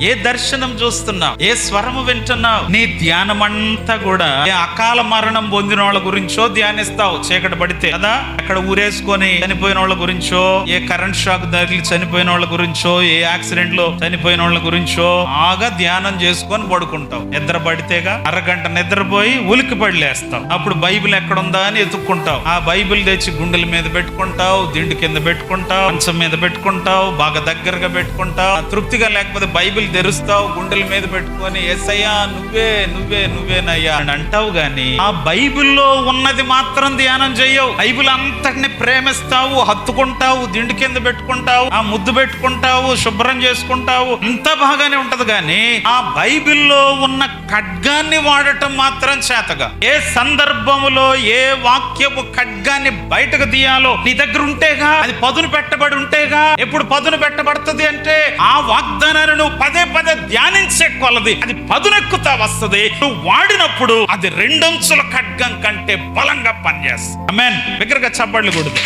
ఏ దర్శనం చూస్తున్నావు, ఏ స్వరము వింటున్నావు, నీ ధ్యానం అంతా కూడా ఏ అకాల మరణం పొందిన వాళ్ళ గురించో ధ్యానిస్తావు. చీకటి పడితే కదా అక్కడ ఊరేసుకొని చనిపోయిన వాళ్ళ గురించో, ఏ కరెంట్ షాక్ తగిలి చనిపోయిన వాళ్ళ గురించో, ఏ యాక్సిడెంట్ లో చనిపోయిన వాళ్ళ గురించో బాగా ధ్యానం చేసుకొని పడుకుంటావు. నిద్ర పడితేగా అరగంట నిద్రపోయి ఉలికి పడిలేస్తావు. అప్పుడు బైబిల్ ఎక్కడుందా అని ఎత్తుక్కుంటావు. ఆ బైబిల్ తెచ్చి గుండెల మీద పెట్టుకుంటావు, దిండు కింద పెట్టుకుంటావు, మంచం మీద పెట్టుకుంటావు, బాగా దగ్గరగా పెట్టుకుంటావు. తృప్తిగా లేకపోతే బైబిల్ తెరుస్తావు, గుండెల మీద పెట్టుకొని యేసయ్యా నువ్వే నువ్వే నువ్వేనయ్యా అని అంటావు. గాని ఆ బైబిల్లో ఉన్నది మాత్రం ధ్యానం చెయ్యవు. బైబిల్ అంతటిని ప్రేమిస్తావు, హత్తుకుంటావు, దిండు కింద పెట్టుకుంటావు, ఆ ముద్దు పెట్టుకుంటావు, శుభ్రం చేసుకుంటావు, అంత బాగానే ఉంటది. గాని ఆ బైబిల్లో ఉన్న ఖడ్గాన్ని వాడటం మాత్రం చేతగా. ఏ సందర్భములో ఏ వాక్యపు ఖడ్గాన్ని బయటకు తీయాలో నీ దగ్గర ఉంటేగా, అది పదును పెట్టబడి ఉంటేగా. ఎప్పుడు పదును పెట్టబడుతుంది అంటే ఆ వాగ్దానాన్ని నువ్వు పదే పదే ధ్యానించే కొలది అది పదునెక్కుతా వస్తుంది. నువ్వు వాడినప్పుడు అది రెండంచుల ఖడ్గం కంటే బలంగా పనిచేస్తుంది. ఆమేన్. బిగ్గరగా చప్పట్లు కొడుతుంది.